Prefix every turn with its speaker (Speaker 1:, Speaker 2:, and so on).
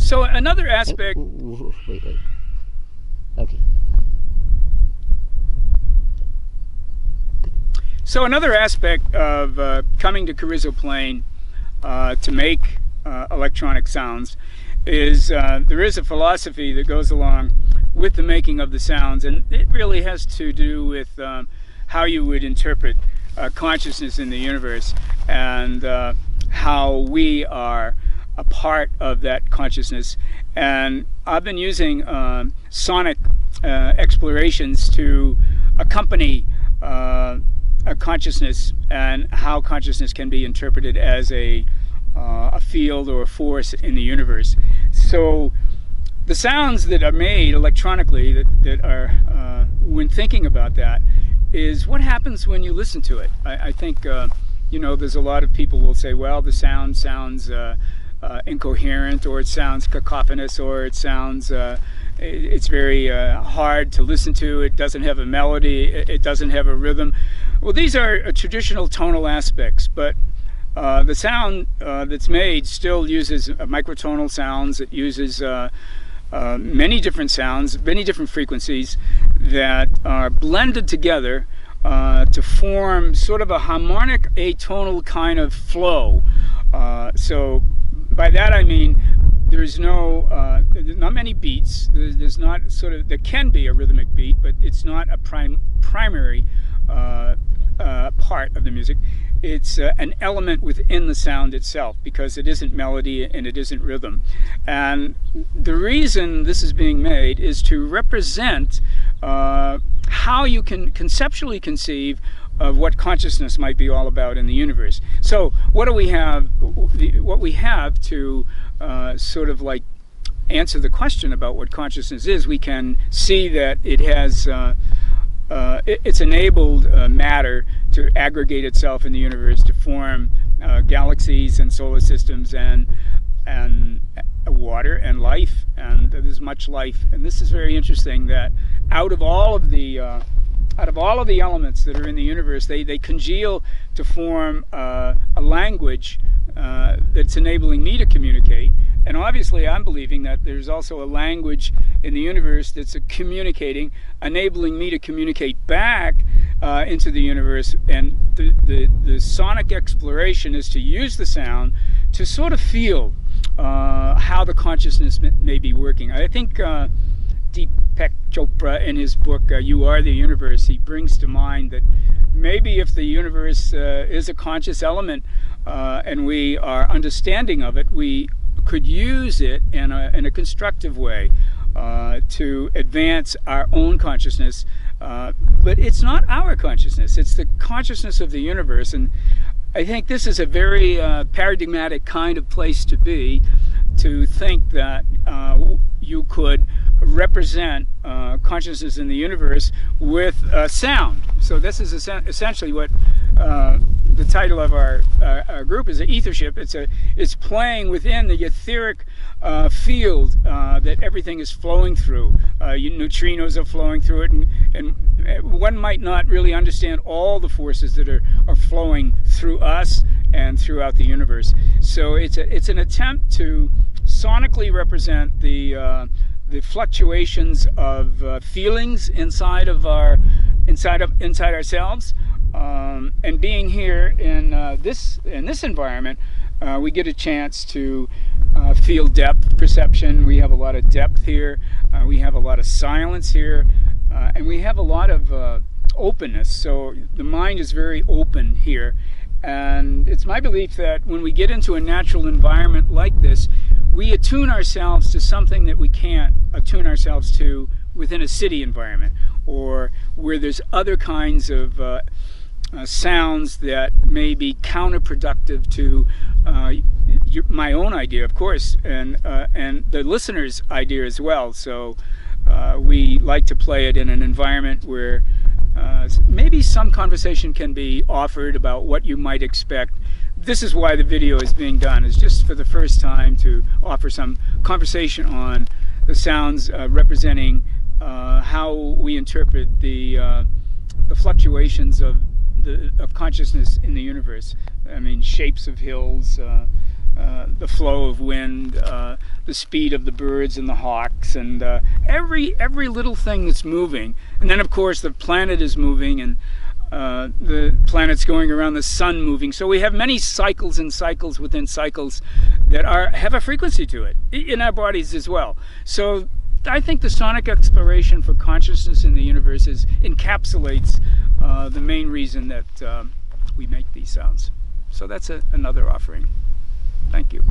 Speaker 1: So another aspect.
Speaker 2: Wait. Okay.
Speaker 1: So another aspect of coming to Carrizo Plain to make electronic sounds is there is a philosophy that goes along with the making of the sounds, and it really has to do with how you would interpret consciousness in the universe, and how we are a part of that consciousness. And I've been using sonic explorations to accompany a consciousness, and how consciousness can be interpreted as a field or a force in the universe. So the sounds that are made electronically that are, when thinking about that, is what happens when you listen to it. I think, you know, there's a lot of people will say, well, the sound sounds incoherent, or it sounds cacophonous, or it sounds, it's very hard to listen to, it doesn't have a melody, it doesn't have a rhythm. Well, these are traditional tonal aspects, but the sound that's made still uses microtonal sounds. It uses many different sounds, many different frequencies that are blended together to form sort of a harmonic atonal kind of flow. So by that I mean there's not many beats. There's not sort of, there can be a rhythmic beat, but it's not a primary part of the music. It's an element within the sound itself, because it isn't melody and it isn't rhythm. And the reason this is being made is to represent how you can conceptually conceive of what consciousness might be all about in the universe. So what do we have? What we have to sort of like answer the question about what consciousness is, we can see that it has it's enabled matter to aggregate itself in the universe, to form galaxies and solar systems and water and life, and there's much life. And this is very interesting, that out of all of the elements that are in the universe, they congeal to form a language that's enabling me to communicate. And obviously I'm believing that there's also a language in the universe that's communicating, enabling me to communicate back into the universe. And the sonic exploration is to use the sound to sort of feel how the consciousness may be working. I think Deepak Chopra, in his book You Are the Universe, he brings to mind that maybe if the universe is a conscious element and we are understanding of it, we could use it in a constructive way to advance our own consciousness. But it's not our consciousness, it's the consciousness of the universe. And I think this is a very paradigmatic kind of place to be, to think that you could represent consciousness in the universe with sound. So this is essentially what the title of our group is, Ethership. It's playing within the etheric field that everything is flowing through. Neutrinos are flowing through it, and one might not really understand all the forces that are flowing through us and throughout the universe. So it's an attempt to sonically represent the fluctuations of feelings inside ourselves, and being here in this environment, we get a chance to feel depth perception. We have a lot of depth here. We have a lot of silence here, and we have a lot of openness. So the mind is very open here, and it's my belief that when we get into a natural environment like this, we attune ourselves to something that we can't attune ourselves to within a city environment, or where there's other kinds of sounds that may be counterproductive to my own idea, of course, and the listener's idea as well. So we like to play it in an environment where maybe some conversation can be offered about what you might expect. This is why the video is being done, is just for the first time to offer some conversation on the sounds representing how we interpret the fluctuations of consciousness in the universe. I mean, shapes of hills, the flow of wind, the speed of the birds and the hawks, and every little thing that's moving. And then, of course, the planet is moving, and the planet's going around the sun moving. So we have many cycles and cycles within cycles that have a frequency to it in our bodies as well. So I think the sonic exploration for consciousness in the universe encapsulates the main reason that we make these sounds. So that's another offering. Thank you.